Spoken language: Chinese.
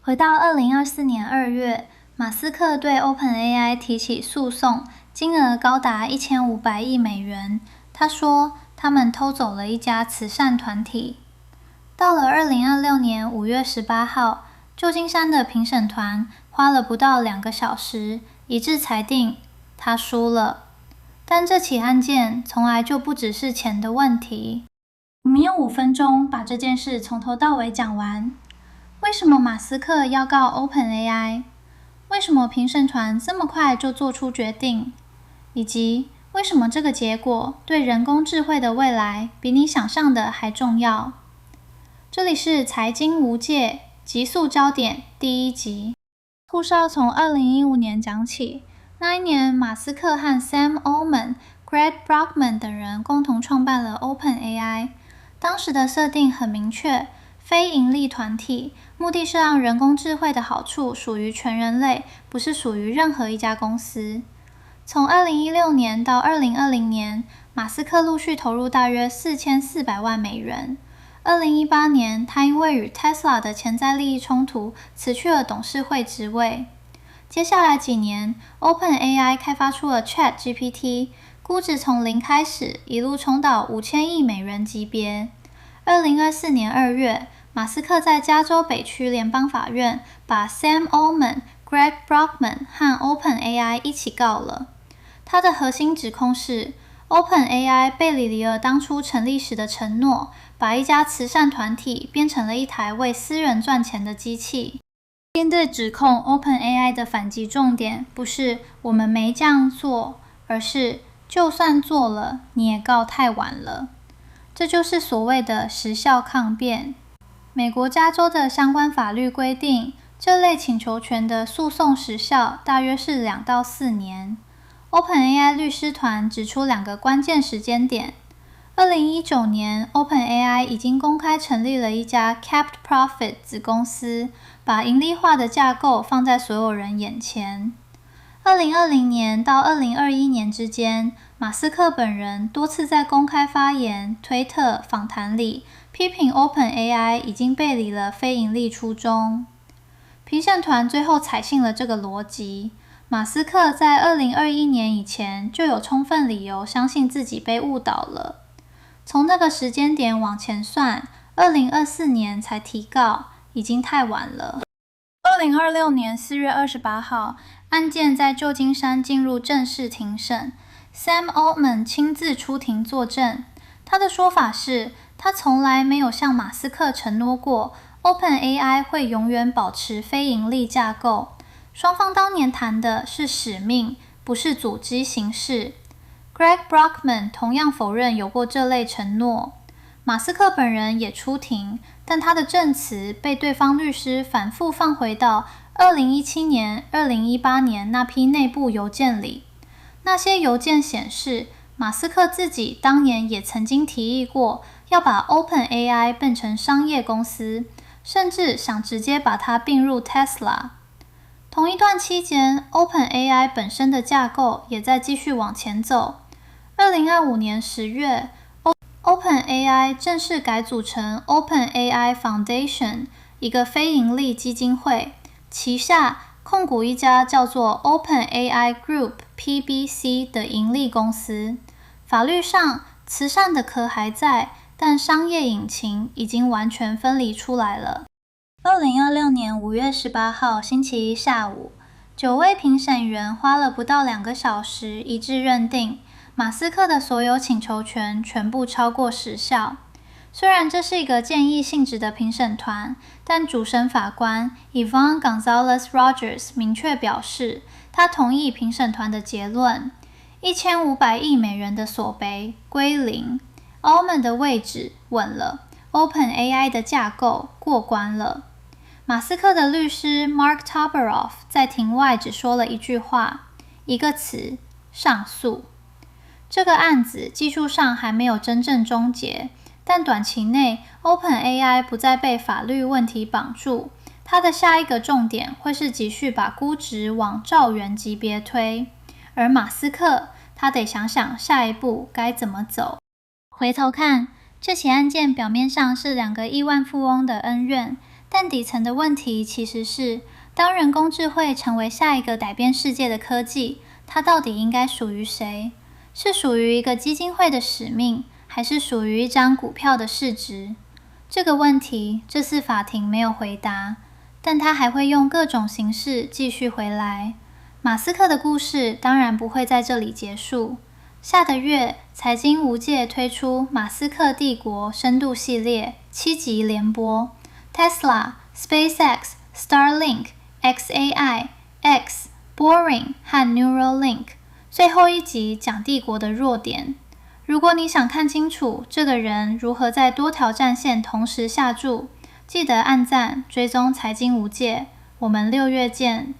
回到2024年2月，马斯克对 OpenAI 提起诉讼，金额高达1500亿美元。他说，他们偷走了一家慈善团体。到了2026年5月18号，旧金山的评审团花了不到2个小时，一致裁定他输了。但这起案件从来就不只是钱的问题。我们用5分钟把这件事从头到尾讲完。为什么马斯克要告 OpenAI？ 为什么评审团这么快就做出决定？以及为什么这个结果对人工智慧的未来比你想象的还重要？这里是财经无界极速焦点第1集。故事要从2015年讲起。那一年，马斯克和 Sam Altman、Greg Brockman 等人共同创办了 OpenAI。当时的设定很明确，非盈利团体，目的是让人工智慧的好处属于全人类，不是属于任何一家公司。从2016年到2020年，马斯克陆续投入大约4400万美元。2018年，他因为与 Tesla 的潜在利益冲突，辞去了董事会职位。接下来几年 ，OpenAI 开发出了 ChatGPT， 估值从0开始，一路冲到5000亿美元级别。2024年2月，马斯克在加州北区联邦法院把 Sam Altman、Greg Brockman 和 OpenAI 一起告了。他的核心指控是 OpenAI 背离了当初成立时的承诺，把一家慈善团体变成了一台为私人赚钱的机器。面对指控 ，OpenAI 的反击重点不是我们没这样做，而是就算做了，你也告太晚了。这就是所谓的时效抗辩。美国加州的相关法律规定，这类请求权的诉讼时效大约是2到4年。OpenAI 律师团指出2个关键时间点。2019年 ，OpenAI 已经公开成立了一家 Capped Profit 子公司，把盈利化的架构放在所有人眼前。2020年到2021年之间，马斯克本人多次在公开发言、推特、访谈里批评 OpenAI 已经背离了非盈利初衷。评审团最后采信了这个逻辑。马斯克在2021年以前就有充分理由相信自己被误导了。从那个时间点往前算，2024年才提告，已经太晚了。2026年4月28号，案件在旧金山进入正式庭审。Sam Altman 亲自出庭作证，他的说法是，他从来没有向马斯克承诺过 OpenAI 会永远保持非盈利架构。双方当年谈的是使命，不是组织形式。Greg Brockman 同样否认有过这类承诺。马斯克本人也出庭，但他的证词被对方律师反复放回到2017年、2018年那批内部邮件里。那些邮件显示，马斯克自己当年也曾经提议过要把 OpenAI 变成商业公司，甚至想直接把它并入 Tesla。同一段期间 ，OpenAI 本身的架构也在继续往前走。2025年10月 ，OpenAI 正式改组成 OpenAI Foundation， 一个非盈利基金会，旗下控股一家叫做 OpenAI Group PBC 的盈利公司。法律上，慈善的壳还在，但商业引擎已经完全分离出来了。2026年5月18号星期一下午，9位评审员花了不到2个小时，一致认定马斯克的所有请求权全部超过时效。虽然这是一个建议性质的评审团，但主审法官 Yvonne Gonzalez-Rogers 明确表示，他同意评审团的结论：1500亿美元的索赔归零 ，Altman 的位置稳了 ，OpenAI 的架构过关了。马斯克的律师 Mark Tabaroff 在庭外只说了一句话，一个词：上诉。这个案子技术上还没有真正终结，但短期内 OpenAI 不再被法律问题绑住，它的下一个重点会是继续把估值往兆元级别推，而马斯克他得想想下一步该怎么走。回头看，这起案件表面上是2个亿万富翁的恩怨，但底层的问题其实是，当人工智慧成为下一个改变世界的科技，它到底应该属于谁？是属于一个基金会的使命，还是属于一张股票的市值？这个问题，这次法庭没有回答，但它还会用各种形式继续回来。马斯克的故事当然不会在这里结束。下个月，财经无界推出马斯克帝国深度系列7集联播 ，Tesla、SpaceX、Starlink、xAI、X、Boring 和 Neuralink。最后一集讲帝国的弱点。如果你想看清楚这个人如何在多条战线同时下注，记得按赞追踪财经无界。我们6月见。